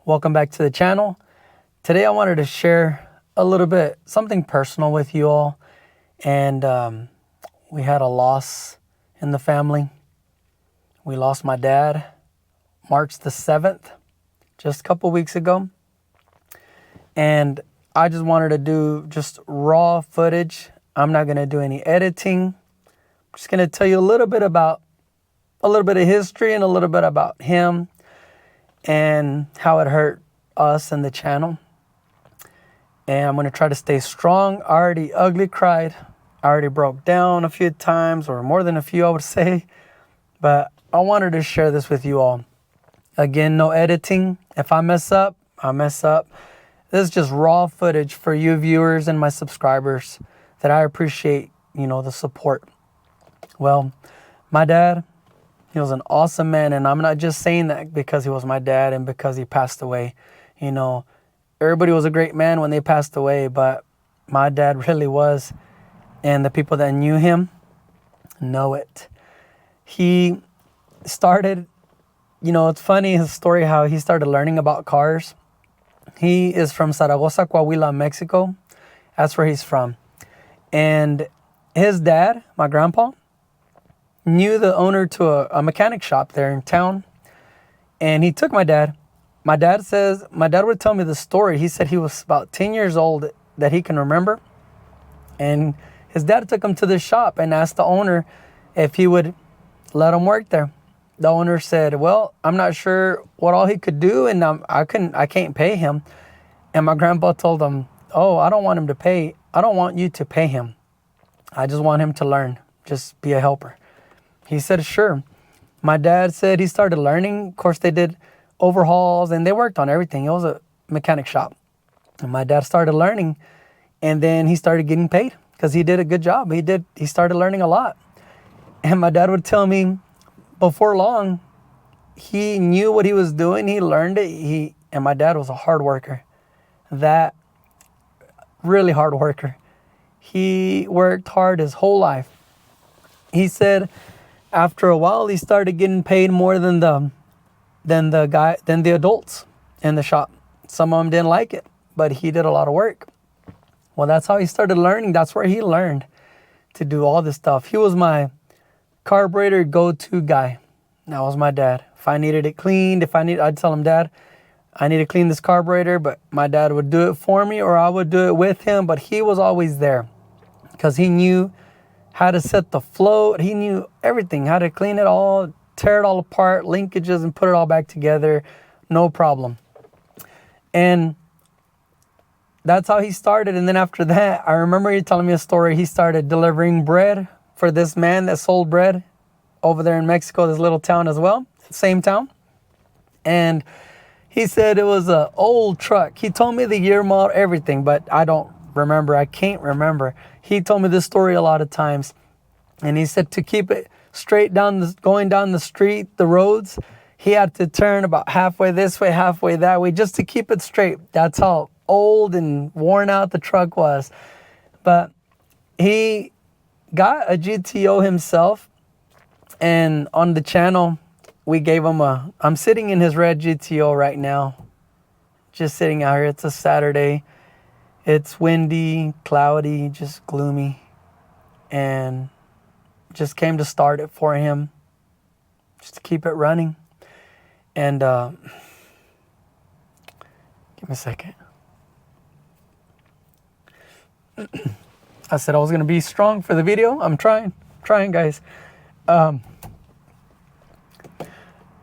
Welcome back to the channel. Today I wanted to share a little bit, something personal with you all. And we had a loss in the family. We lost my dad March the 7th, just a couple weeks ago. And I just wanted to do just raw footage. I'm not going to do any editing. I'm just going to tell you a little bit of history and a little bit about him and how it hurt us and the channel. And I'm going to try to stay strong. I already ugly cried. I already broke down a few times, or more than a few, I would say. But I wanted to share this with you all. Again, no editing. If I mess up, I mess up. This is just raw footage for you viewers and my subscribers that I appreciate, the support. Well, my dad, he was an awesome man, and I'm not just saying that because he was my dad and because he passed away. Everybody was a great man when they passed away, but my dad really was, and the people that knew him know it. He started, it's funny, his story, how he started learning about cars. He is from Zaragoza, Coahuila, Mexico. That's where he's from. And his dad, my grandpa, knew the owner to a mechanic shop there in town. And he took my dad. My dad would tell me the story. He said he was about 10 years old that he can remember. And his dad took him to the shop and asked the owner if he would let him work there. The owner said, well, I'm not sure what all he could do, and I can't pay him. And my grandpa told him, oh, I don't want you to pay him. I just want him to learn. Just be a helper. He said, sure. My dad said he started learning. Of course, they did overhauls and they worked on everything. It was a mechanic shop. And my dad started learning, and then he started getting paid because he did a good job. He started learning a lot. And my dad would tell me before long, he knew what he was doing. He learned it. And my dad was a hard worker. That really hard worker. He worked hard his whole life. He said after a while, he started getting paid more than the adults in the shop. Some of them didn't like it, but he did a lot of work. Well, that's how he started learning. That's where he learned to do all this stuff. He was my carburetor go-to guy. That was my dad. If I needed it cleaned, I'd tell him, Dad, I need to clean this carburetor, but my dad would do it for me, or I would do it with him. But he was always there because he knew how to set the float. He knew everything, how to clean it all, tear it all apart, linkages, and put it all back together. No problem. And that's how he started. And then after that, I remember he telling me a story. He started delivering bread for this man that sold bread over there in Mexico, this little town as well, same town. And he said it was an old truck. He told me the year, model, everything, but I don't remember. I can't remember. He told me this story a lot of times. And he said to keep it straight going down the street, the roads, he had to turn about halfway this way, halfway that way, just to keep it straight. That's how old and worn out the truck was. But he got a GTO himself, and on the channel, we gave him I'm sitting in his red GTO right now, just sitting out here. It's a Saturday. It's windy, cloudy, just gloomy, and just came to start it for him, just to keep it running. And give me a second. I said I was going to be strong for the video. I'm trying, guys.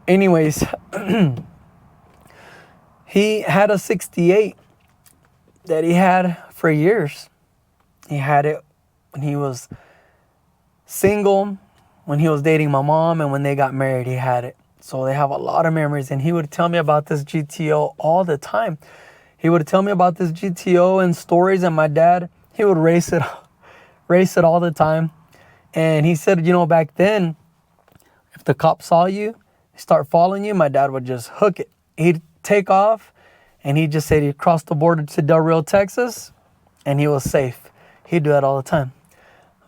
Anyways, he had a 68 that he had for years. He had it when he was single, when he was dating my mom, and when they got married, he had it. So they have a lot of memories. And he would tell me about this GTO all the time. He would tell me about this GTO and stories, and my dad, he would race it all the time. And he said, back then, if the cops saw you, start following you, my dad would just hook it. He'd take off, and he just said he crossed the border to Del Rio, Texas, and he was safe. He'd do that all the time.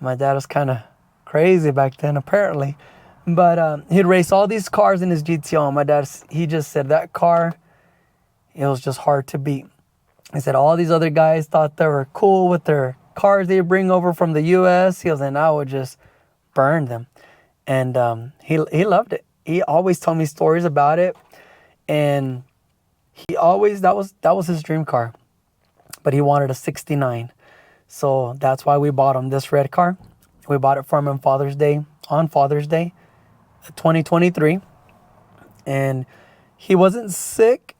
My dad was kind of crazy back then, apparently. But he'd race all these cars in his GTO. And my dad, he just said that car, it was just hard to beat. He said all these other guys thought they were cool with their cars they bring over from the U.S. He goes, and I would just burn them. And he loved it. He always told me stories about it, and he always that was his dream car. But he wanted a '69, so that's why we bought him this red car. We bought it for him on Father's Day, 2023, and he wasn't sick,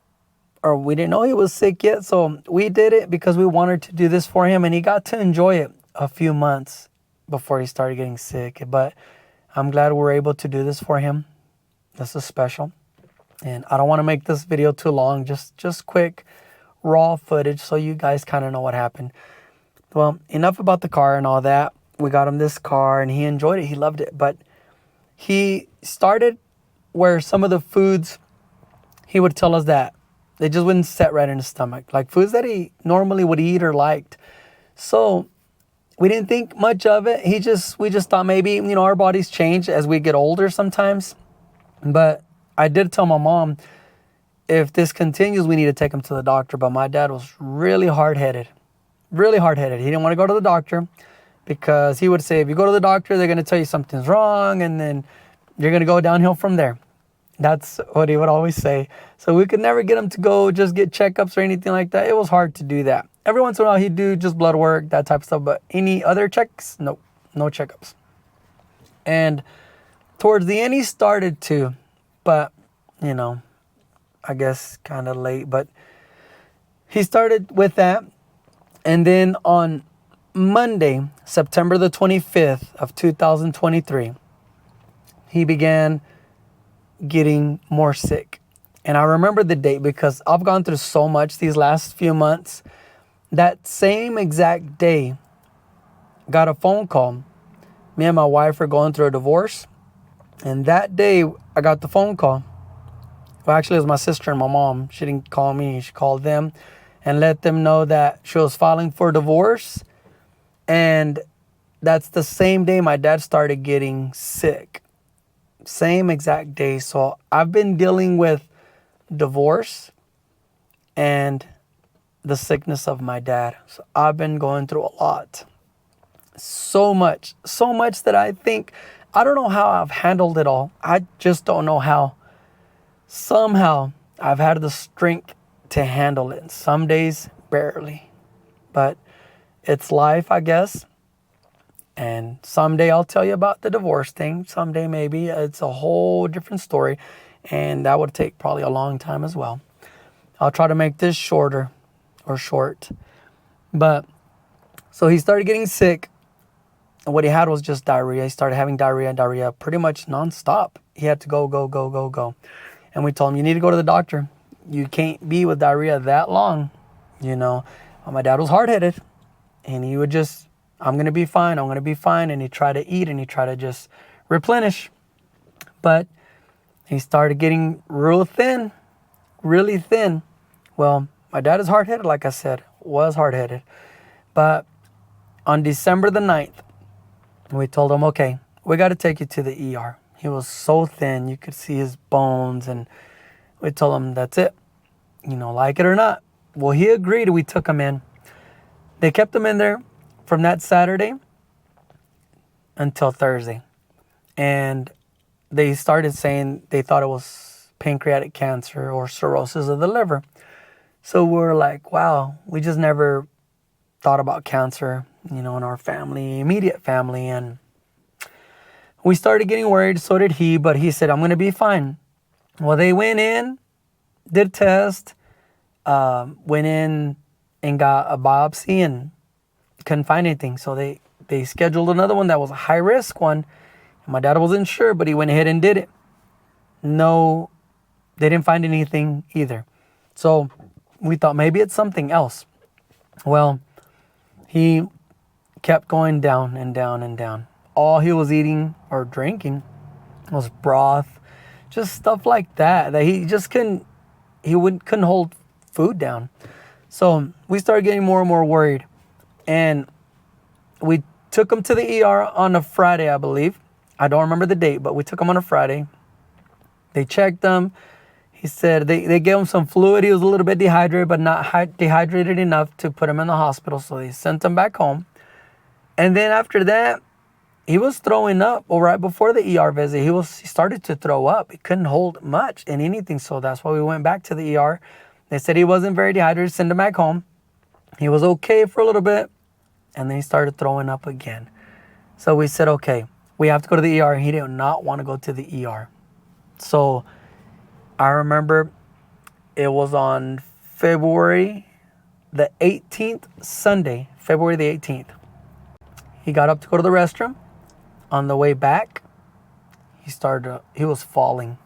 or we didn't know he was sick yet. So we did it because we wanted to do this for him, and he got to enjoy it a few months before he started getting sick. But I'm glad we're able to do this for him. This is special. And I don't want to make this video too long, just quick, raw footage so you guys kind of know what happened. Well, enough about the car and all that. We got him this car and he enjoyed it. He loved it. But he started where some of the foods, he would tell us that they just wouldn't set right in his stomach. Like foods that he normally would eat or liked. So we didn't think much of it. We just thought maybe, our bodies change as we get older sometimes. But I did tell my mom, if this continues, we need to take him to the doctor. But my dad was really hard-headed. Really hard-headed. He didn't want to go to the doctor because he would say, if you go to the doctor, they're going to tell you something's wrong, and then you're going to go downhill from there. That's what he would always say. So we could never get him to go just get checkups or anything like that. It was hard to do that. Every once in a while, he'd do just blood work, that type of stuff. But any other checks? No checkups. And towards the end, he started to. But, I guess kind of late. But he started with that. And then on Monday, September the 25th of 2023, he began getting more sick. And I remember the date because I've gone through so much these last few months. That same exact day, got a phone call. Me and my wife are going through a divorce. And that day, I got the phone call. Well, actually, it was my sister and my mom. She didn't call me. She called them and let them know that she was filing for divorce. And that's the same day my dad started getting sick. Same exact day. So I've been dealing with divorce and the sickness of my dad. So I've been going through a lot. So much that I don't know how I've handled it all. I just don't know how. Somehow I've had the strength to handle it. Some days, barely. But it's life, I guess. And someday I'll tell you about the divorce thing. Someday maybe. It's a whole different story. And that would take probably a long time as well. I'll try to make this short. But so he started getting sick. And what he had was just diarrhea. He started having diarrhea pretty much nonstop. He had to go. And we told him, you need to go to the doctor. You can't be with diarrhea that long. My dad was hard-headed. And he would just, I'm going to be fine. And he'd try to eat and he'd try to just replenish. But he started getting real thin, really thin. Well, my dad is hard-headed, like I said, was hard-headed. But on December the 9th, we told him, okay, we got to take you to the ER. He was so thin, you could see his bones. And we told him, that's it. Like it or not. Well, he agreed. We took him in. They kept him in there from that Saturday until Thursday. And they started saying they thought it was pancreatic cancer or cirrhosis of the liver. So we were like, wow, we just never thought about cancer, in our family, immediate family. And we started getting worried. So did he. But he said, I'm going to be fine. Well, they went in, did a test, went in and got a biopsy and couldn't find anything. So they scheduled another one that was a high-risk one. My dad wasn't sure, but he went ahead and did it. No, they didn't find anything either. So we thought maybe it's something else. Well, he kept going down and down and down. All he was eating or drinking was broth, just stuff like that he just couldn't hold food down. So we started getting more and more worried. And we took him to the ER on a Friday, I believe. I don't remember the date, but we took him on a Friday. They checked him. He said they gave him some fluid. He was a little bit dehydrated, but not dehydrated enough to put him in the hospital. So they sent him back home. And then after that, he was throwing up. Well, right before the ER visit, he started to throw up. He couldn't hold much in anything. So that's why we went back to the ER. They said he wasn't very dehydrated, send him back home. He was okay for a little bit. And then he started throwing up again. So we said, okay, we have to go to the ER. He did not want to go to the ER. So I remember it was on February the 18th, Sunday, February the 18th. He got up to go to the restroom. On the way back, he was falling.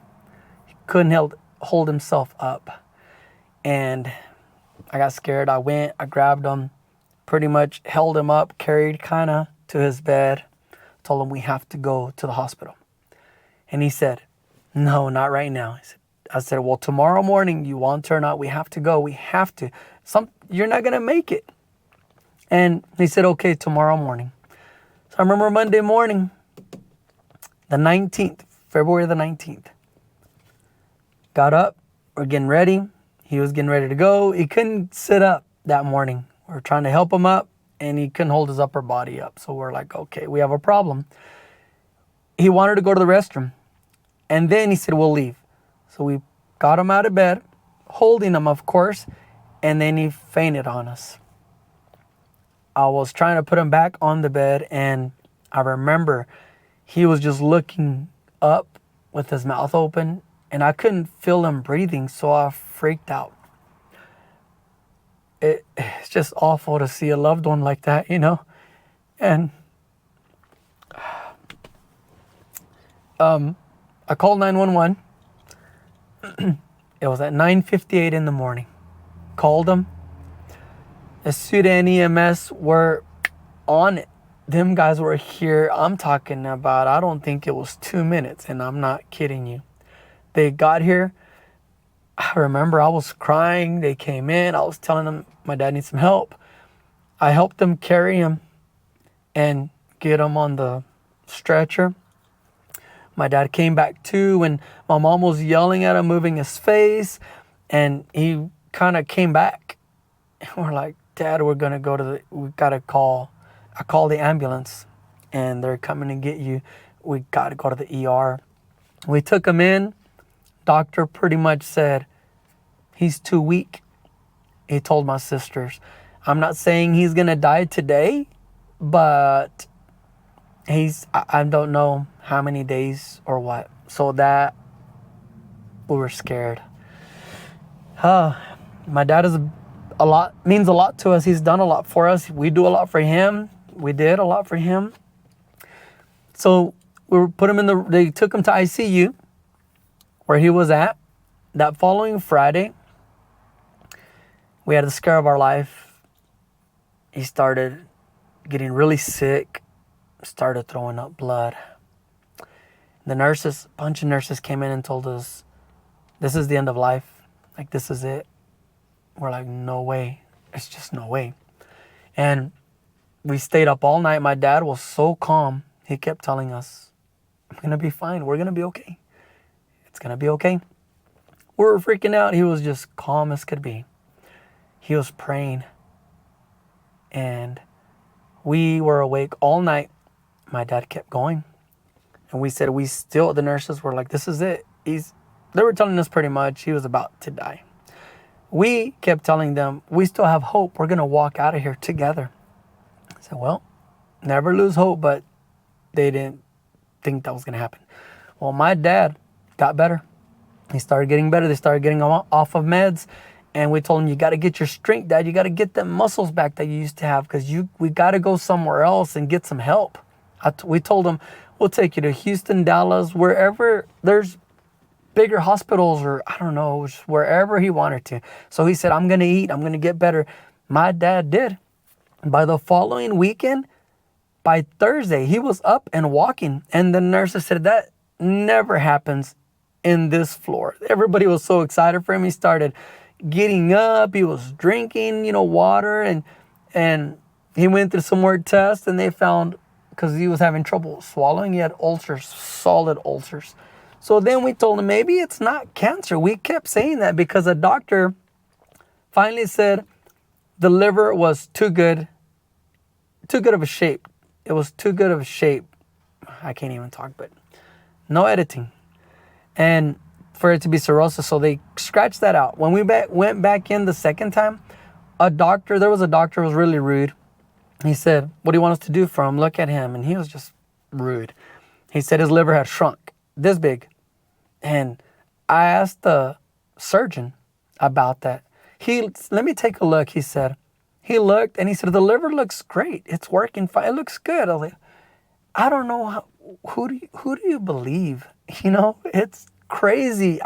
He couldn't hold himself up. And I got scared. I grabbed him, pretty much held him up, carried kind of to his bed, told him we have to go to the hospital. And he said, no, not right now. I said, well, tomorrow morning, you want to or not, we have to go. We have to. You're not going to make it. And he said, okay, tomorrow morning. So I remember Monday morning, the 19th, February the 19th. Got up, we're getting ready. He was getting ready to go. He couldn't sit up that morning. We were trying to help him up, and he couldn't hold his upper body up. So we're like, okay, we have a problem. He wanted to go to the restroom. And then he said, we'll leave. So we got him out of bed, holding him, of course, and then he fainted on us. I was trying to put him back on the bed, and I remember he was just looking up with his mouth open, and I couldn't feel him breathing, so I freaked out. It's just awful to see a loved one like that, you know? And I called 911. It was at 9:58 in the morning. Called them. As soon as EMS were on it, them guys were here. I'm talking about, I don't think it was 2 minutes, and I'm not kidding you. They got here. I remember I was crying. They came in. I was telling them my dad needs some help. I helped them carry him and get him on the stretcher. My dad came back too, and my mom was yelling at him, moving his face, and he kind of came back. And we're like, Dad, we gotta call. I called the ambulance, and they're coming to get you. We gotta go to the ER. We took him in. Doctor pretty much said, he's too weak. He told my sisters, I'm not saying he's gonna die today, but I don't know how many days or what. So that we were scared. My dad means a lot to us. He's done a lot for us. We do a lot for him. We did a lot for him. So they took him to ICU where he was at. That following Friday, we had the scare of our life. He started getting really sick, started throwing up blood. A bunch of nurses came in and told us, this is the end of life. Like, this is it. We're like, no way. It's just no way. And we stayed up all night. My dad was so calm. He kept telling us, I'm going to be fine. We're going to be okay. It's going to be okay. We were freaking out. He was just calm as could be. He was praying. And we were awake all night. My dad kept going. And we said, the nurses were like, this is it. They were telling us pretty much he was about to die. We kept telling them, we still have hope. We're going to walk out of here together. I said, well, never lose hope, but they didn't think that was going to happen. Well, my dad got better. He started getting better. They started getting him off of meds. And we told him, you got to get your strength, Dad. You got to get them muscles back that you used to have, because we got to go somewhere else and get some help. We told him, we'll take you to Houston, Dallas, wherever there's bigger hospitals, or I don't know, wherever he wanted to. So he said, I'm going to eat. I'm going to get better. My dad did. By the following weekend, by Thursday, he was up and walking. And the nurses said, that never happens in this floor. Everybody was so excited for him. He started getting up. He was drinking, water. And he went through some more tests, and they found, because he was having trouble swallowing, he had ulcers, solid ulcers. So then we told him maybe it's not cancer. We kept saying that because a doctor finally said the liver was too good of a shape. It was too good of a shape. I can't even talk, but no editing. And for it to be cirrhosis, so they scratched that out. When we went back in the second time, there was a doctor who was really rude. He said, what do you want us to do for him? Look at him. And he was just rude. He said his liver had shrunk this big. And I asked the surgeon about that. Let me take a look, he said. He looked and he said, the liver looks great. It's working fine. It looks good. I was like, I don't know who do you believe? It's crazy.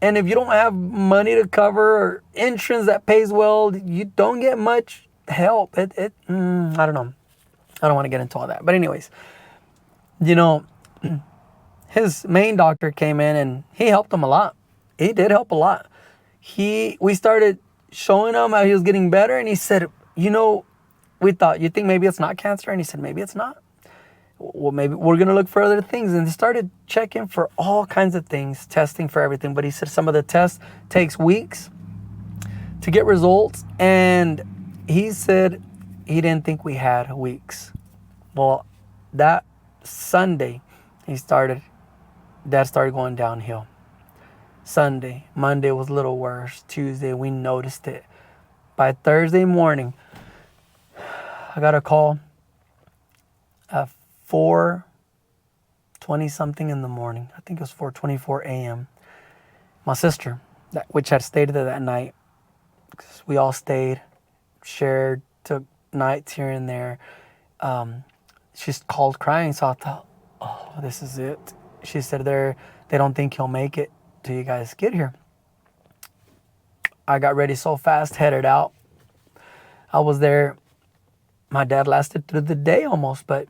And if you don't have money to cover or insurance that pays well, you don't get much help. I don't know. I don't want to get into all that. But anyways, his main doctor came in and he helped him a lot. He did help a lot. We started showing him how he was getting better. And he said, we thought, you think maybe it's not cancer? And he said, maybe it's not. Well, maybe we're going to look for other things. And they started checking for all kinds of things, testing for everything. But he said some of the tests takes weeks to get results. And he said he didn't think we had weeks. Well, that Sunday, Dad started going downhill. Sunday, Monday was a little worse. Tuesday, we noticed it. By Thursday morning, I got a call at 4:20 something in the morning. I think it was 4:24 a.m. My sister, which had stayed there that night, we all stayed, shared, took nights here and there. She called crying, so I thought, oh, this is it. She said they don't think he'll make it till you guys get here. I got ready so fast, headed out. I was there. My dad lasted through the day almost, but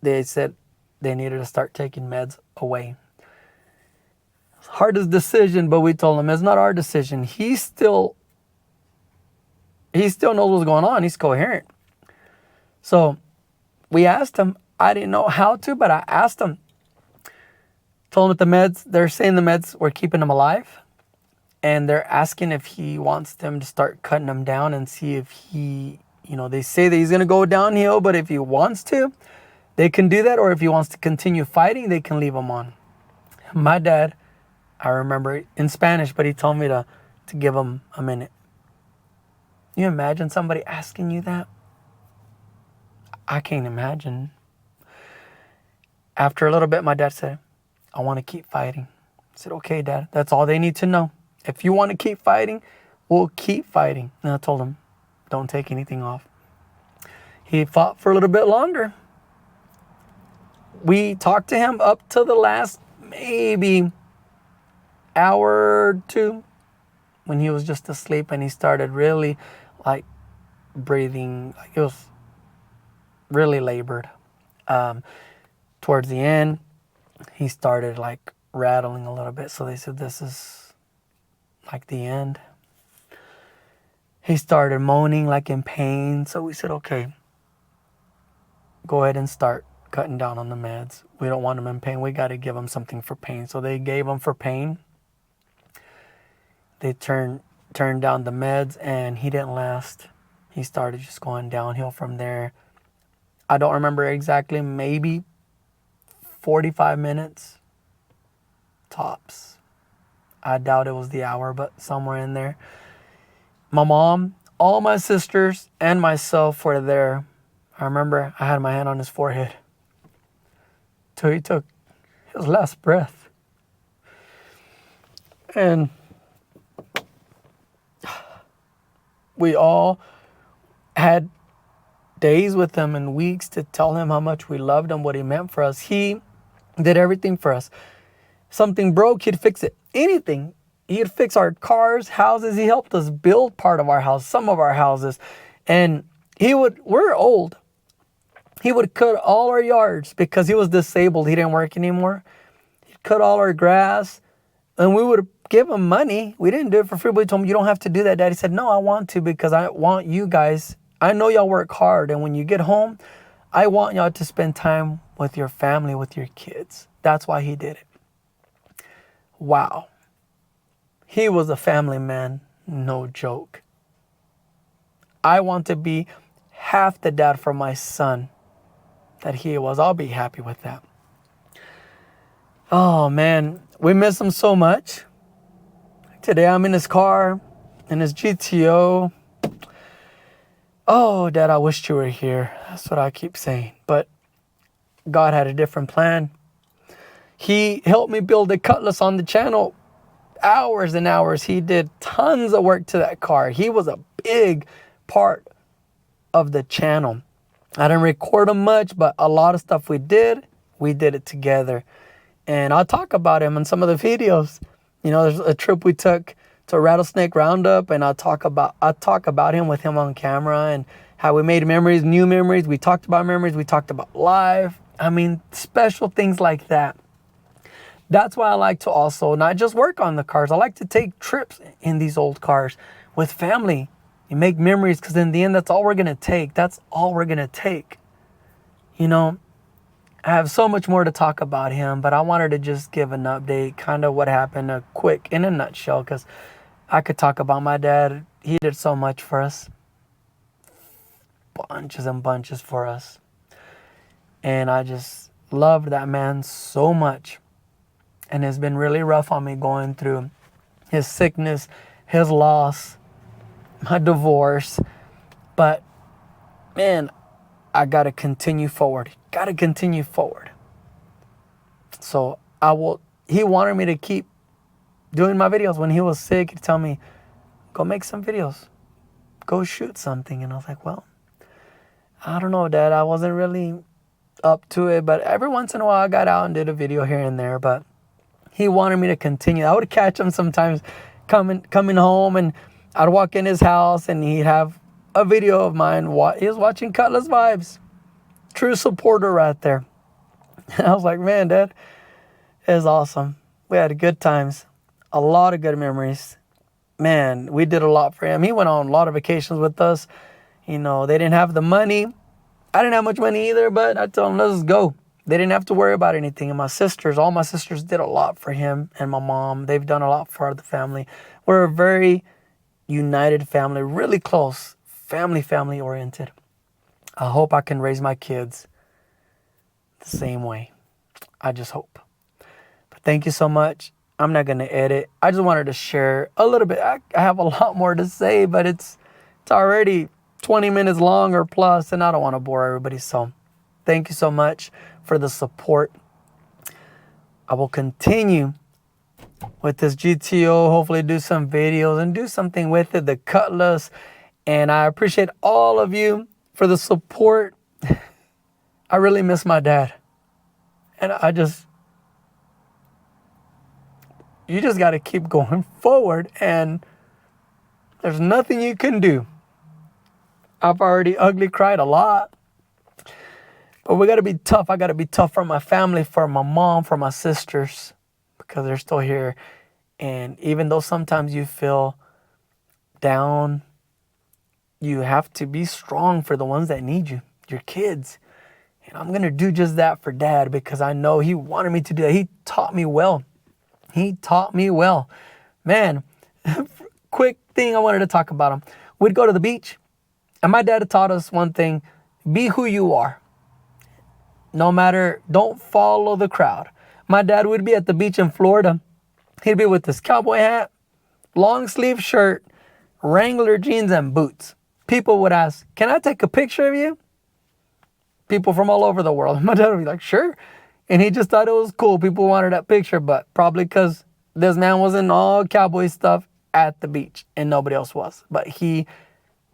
they said they needed to start taking meds away. Hardest decision, but we told him it's not our decision. He still knows what's going on. He's coherent. So we asked him. I didn't know how to, but I asked him. Told him that the meds, they're saying the meds were keeping him alive. And they're asking if he wants them to start cutting them down and see if he, they say that he's going to go downhill, but if he wants to, they can do that. Or if he wants to continue fighting, they can leave him on. My dad, I remember in Spanish, but he told me to give him a minute. You imagine somebody asking you that? I can't imagine. After a little bit, my dad said, I want to keep fighting. I said, okay, Dad, that's all they need to know. If you want to keep fighting, we'll keep fighting. And I told him, don't take anything off. He fought for a little bit longer. We talked to him up to the last maybe hour or two when he was just asleep and he started really breathing. It was really labored. Towards the end, he started rattling a little bit. So they said, this is the end. He started moaning in pain. So we said, okay, go ahead and start cutting down on the meds. We don't want him in pain. We got to give him something for pain. So they gave him for pain. They turned down the meds and he didn't last. He started just going downhill from there. I don't remember exactly, maybe 45 minutes tops. I doubt it was the hour, but somewhere in there. My mom, all my sisters, and myself were there. I remember I had my hand on his forehead till he took his last breath. And we all had days with him and weeks to tell him how much we loved him, what he meant for us. He did everything for us. Something broke, he'd fix it. Anything. He'd fix our cars, houses. He helped us build part of our house, some of our houses. And we're old. He would cut all our yards because he was disabled. He didn't work anymore. He'd cut all our grass and we would give him money. We didn't do it for free, but we told him, you don't have to do that, Dad. He said, no, I want to because I want you guys. I know y'all work hard. And when you get home, I want y'all to spend time with your family, with your kids. That's why he did it. Wow. He was a family man. No joke. I want to be half the dad for my son that he was. I'll be happy with that. Oh, man. We miss him so much. Today I'm in his car, in his GTO. Oh, Dad, I wished you were here. That's what I keep saying. But God had a different plan. He helped me build a Cutlass on the channel. Hours and hours. He did tons of work to that car. He was a big part of the channel. I didn't record him much, but a lot of stuff we did it together. And I'll talk about him in some of the videos. You know, there's a trip we took to Rattlesnake Roundup, and I'll talk about him with him on camera and how we made memories, new memories. We talked about memories. We talked about life. I mean, special things like that. That's why I like to also not just work on the cars. I like to take trips in these old cars with family. You make memories, because in the end, that's all we're going to take. That's all we're going to take. You know, I have so much more to talk about him, but I wanted to just give an update, kind of what happened, a quick, in a nutshell, because I could talk about my dad. He did so much for us. Bunches and bunches for us. And I just loved that man so much. And it's been really rough on me going through his sickness, his loss, my divorce. But, man, I got to continue forward. Got to continue forward. So he wanted me to keep doing my videos. When he was sick, he'd tell me, go make some videos. Go shoot something. And I was like, well, I don't know, Dad. I wasn't really up to it. But every once in a while, I got out and did a video here and there. But he wanted me to continue. I would catch him sometimes coming home, and I'd walk in his house and he'd have a video of mine. He was watching Cutlass Vibes. True supporter right there. And I was like, man, Dad, it was awesome. We had good times. A lot of good memories. Man, we did a lot for him. He went on a lot of vacations with us. You know, they didn't have the money. I didn't have much money either, but I told them, let's go. They didn't have to worry about anything. And my sisters, all my sisters did a lot for him, and my mom. They've done a lot for the family. We're a very united family, really close, family oriented. I hope I can raise my kids the same way. I just hope. But thank you so much. I'm not going to edit. I just wanted to share a little bit. I have a lot more to say, but it's already 20 minutes long or plus, and I don't want to bore everybody. So thank you so much for the support. I will continue with this GTO, hopefully do some videos and do something with it, the Cutlass. And I appreciate all of you for the support. I really miss my dad. And you just got to keep going forward, and there's nothing you can do. I've already ugly cried a lot. But we got to be tough. I got to be tough for my family, for my mom, for my sisters, because they're still here. And even though sometimes you feel down, you have to be strong for the ones that need you, your kids. And I'm going to do just that for Dad, because I know he wanted me to do that. He taught me well. Man, quick thing I wanted to talk about him. We'd go to the beach, and my dad had taught us one thing: be who you are. No matter, don't follow the crowd. My dad would be at the beach in Florida. He'd be with his cowboy hat, long sleeve shirt, Wrangler jeans, and boots. People would ask, can I take a picture of you? People from all over the world. My dad would be like, sure. And he just thought it was cool. People wanted that picture, but probably because this man was in all cowboy stuff at the beach and nobody else was. But it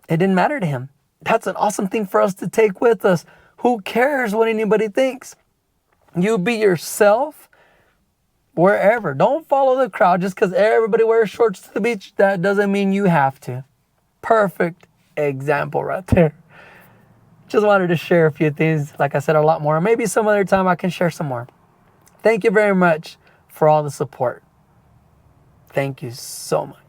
didn't matter to him. That's an awesome thing for us to take with us. Who cares what anybody thinks? You be yourself wherever. Don't follow the crowd just because everybody wears shorts to the beach. That doesn't mean you have to. Perfect example right there. Just wanted to share a few things. Like I said, a lot more. Maybe some other time I can share some more. Thank you very much for all the support. Thank you so much.